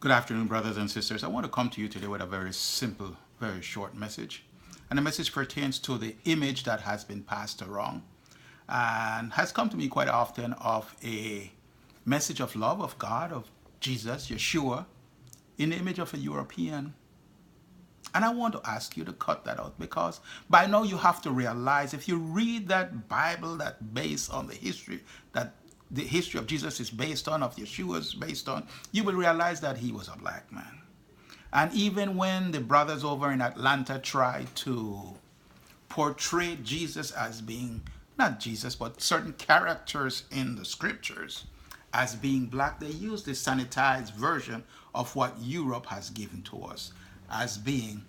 Good afternoon, brothers and sisters. I want to come to you today with a very simple, very short message. And the message pertains to the image that has been passed around and has come to me quite often of a message of love of God, of Jesus, Yeshua, in the image of a European. And I want to ask you to cut that out, because by now you have to realize, if you read that Bible that based on the history of Jesus is based on, of Yeshua is based on, you will realize that he was a black man. And even when the brothers over in Atlanta tried to portray Jesus as being, not Jesus, but certain characters in the scriptures as being black, they used the sanitized version of what Europe has given to us as being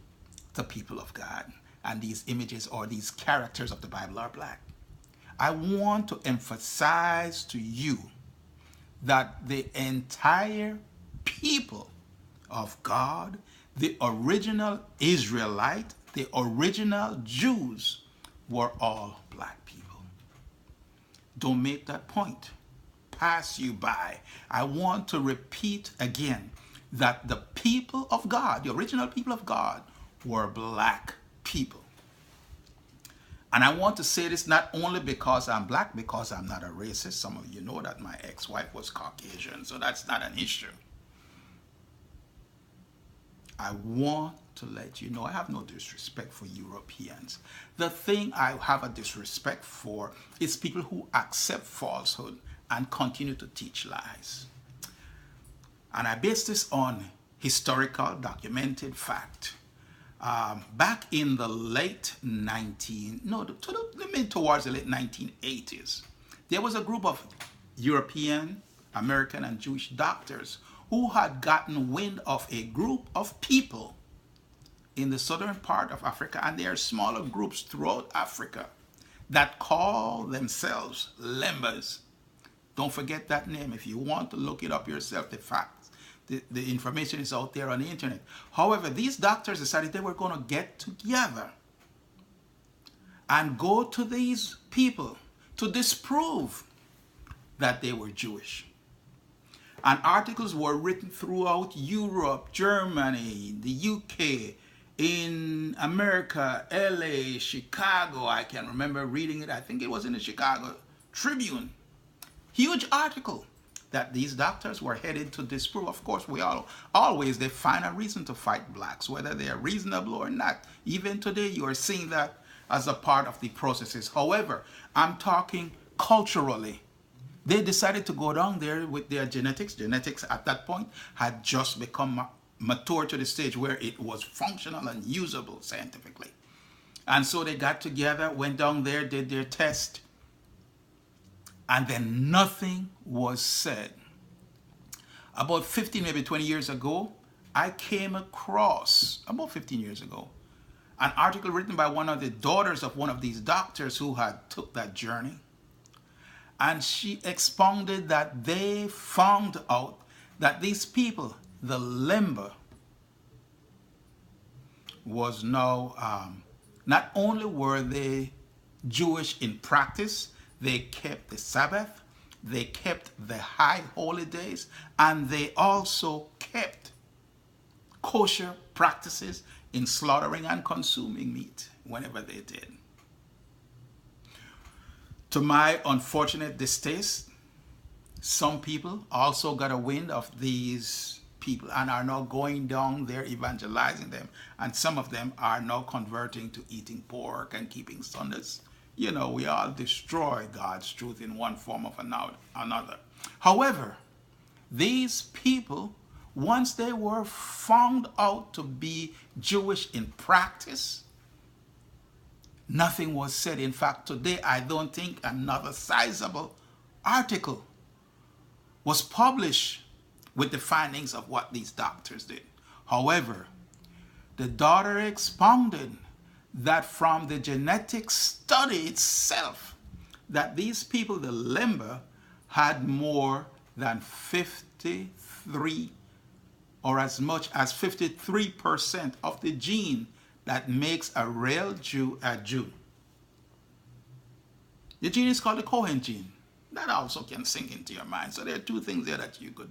the people of God. And these images or these characters of the Bible are black. I want to emphasize to you that the entire people of God, the original Israelite, the original Jews, were all black people. Don't make that point pass you by. I want to repeat again that the people of God, the original people of God, were black people. And I want to say this not only because I'm black, because I'm not a racist. Some of you know that my ex-wife was Caucasian, so that's not an issue. I want to let you know I have no disrespect for Europeans. The thing I have a disrespect for is people who accept falsehood and continue to teach lies. And I base this on historical, documented fact. Back in the towards the late 1980s, there was a group of European, American, and Jewish doctors who had gotten wind of a group of people in the southern part of Africa, and there are smaller groups throughout Africa that call themselves Lembas. Don't forget that name. If you want to look it up yourself, the facts, the information is out there on the internet. However, these doctors decided they were going to get together and go to these people to disprove that they were Jewish. And articles were written throughout Europe, Germany, the UK, in America, LA, Chicago. I can remember reading it. I think it was in the Chicago Tribune. Huge article that these doctors were headed to disprove. Of course, they find a reason to fight blacks, whether they are reasonable or not. Even today, you are seeing that as a part of the processes. However, I'm talking culturally. They decided to go down there with their genetics. Genetics at that point had just become mature to the stage where it was functional and usable scientifically. And so they got together, went down there, did their test, and then nothing was said. About 15, maybe 20 years ago, I came across, about 15 years ago, an article written by one of the daughters of one of these doctors who had took that journey. And she expounded that they found out that these people, the Lemba, was now, not only were they Jewish in practice, they kept the Sabbath, they kept the high holy days, and they also kept kosher practices in slaughtering and consuming meat whenever they did. To my unfortunate distaste, some people also got a wind of these people and are now going down there evangelizing them. And some of them are now converting to eating pork and keeping Sundays. You know, we all destroy God's truth in one form or another. However, these people, once they were found out to be Jewish in practice, nothing was said. In fact, today I don't think another sizable article was published with the findings of what these doctors did. However, the daughter expounded that from the genetic study itself, that these people, the Lemba, had more than 53 or as much as 53% of the gene that makes a real Jew a Jew. The gene is called the Cohen gene. That also can sink into your mind. So there are two things there that you could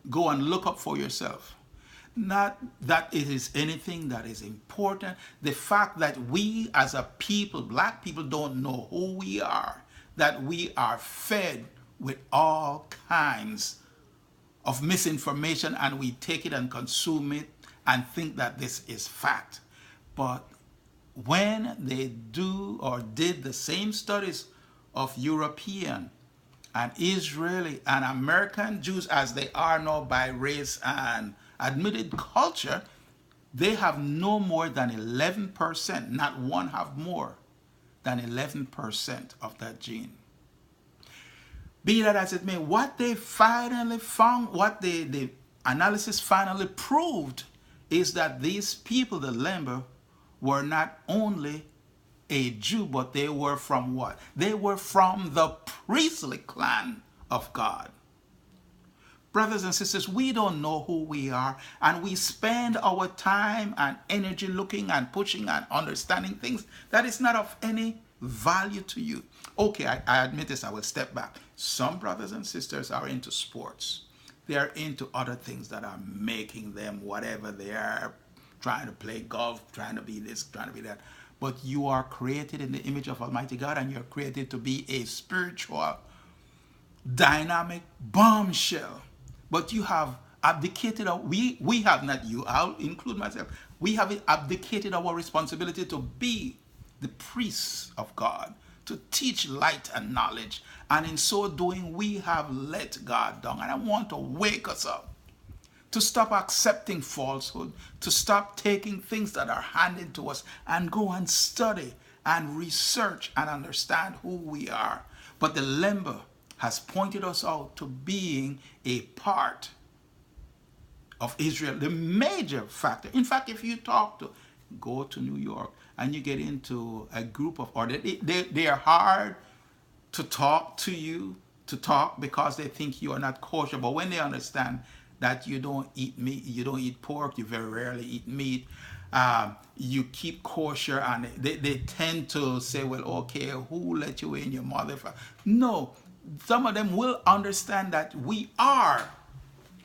Go and look up for yourself. Not that it is anything that is important. The fact that we as a people, black people, don't know who we are, that we are fed with all kinds of misinformation and we take it and consume it and think that this is fact. But when they do or did the same studies of European and Israeli and American Jews as they are now by race and admitted culture, they have no more than 11%, not one have more than 11% of that gene. Be that as it may, what they finally found, what the analysis finally proved, is that these people, the Lemba, were not only a Jew, but they were from what? They were from the priestly clan of God. Brothers and sisters, we don't know who we are, and we spend our time and energy looking and pushing and understanding things that is not of any value to you. Okay, I admit this, I will step back. Some brothers and sisters are into sports. They are into other things that are making them whatever they are, trying to play golf, trying to be this, trying to be that. But you are created in the image of Almighty God, and you're created to be a spiritual, dynamic bombshell. But you have abdicated, we have, not you, I'll include myself, we have abdicated our responsibility to be the priests of God, to teach light and knowledge. And in so doing, we have let God down. And I want to wake us up to stop accepting falsehood, to stop taking things that are handed to us and go and study and research and understand who we are. But the Lemba has pointed us out to being a part of Israel, the major factor. In fact, if you go to New York and you get into a group of, or they are hard to talk to you, because they think you are not kosher. But when they understand that you don't eat meat, you don't eat pork, you very rarely eat meat, you keep kosher, and they tend to say, well, okay, who let you in, your mother? No, some of them will understand that we are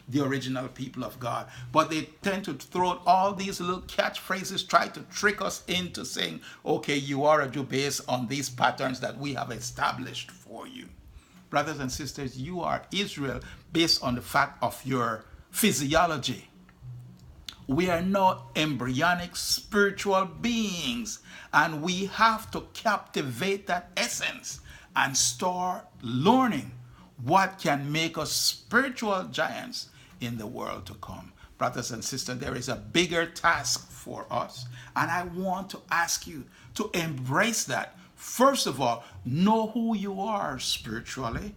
the original people of God, but they tend to throw all these little catchphrases, try to trick us into saying, okay, you are a Jew based on these patterns that we have established for you. Brothers and sisters, you are Israel based on the fact of your physiology. We are now embryonic spiritual beings, and we have to captivate that essence and start learning what can make us spiritual giants in the world to come. Brothers and sisters, there is a bigger task for us, and I want to ask you to embrace that. First of all, know who you are spiritually,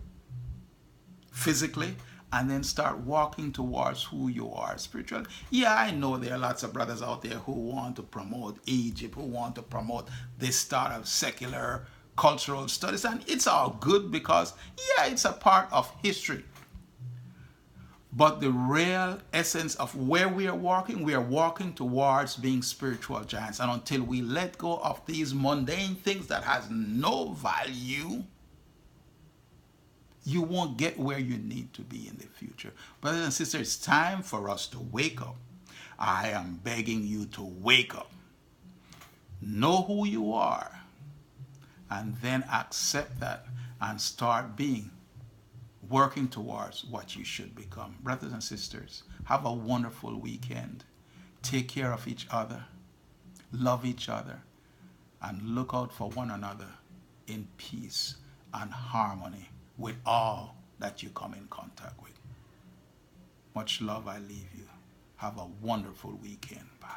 physically, and then start walking towards who you are spiritually. Yeah, I know there are lots of brothers out there who want to promote Egypt, who want to promote this sort of secular cultural studies, and it's all good because, yeah, it's a part of history. But the real essence of where we are walking towards being spiritual giants. And until we let go of these mundane things that has no value, you won't get where you need to be in the future. Brothers and sisters, it's time for us to wake up. I am begging you to wake up. Know who you are, and then accept that and start working towards what you should become. Brothers and sisters, have a wonderful weekend. Take care of each other, love each other, and look out for one another in peace and harmony with all that you come in contact with. Much love, I leave you. Have a wonderful weekend. Bye.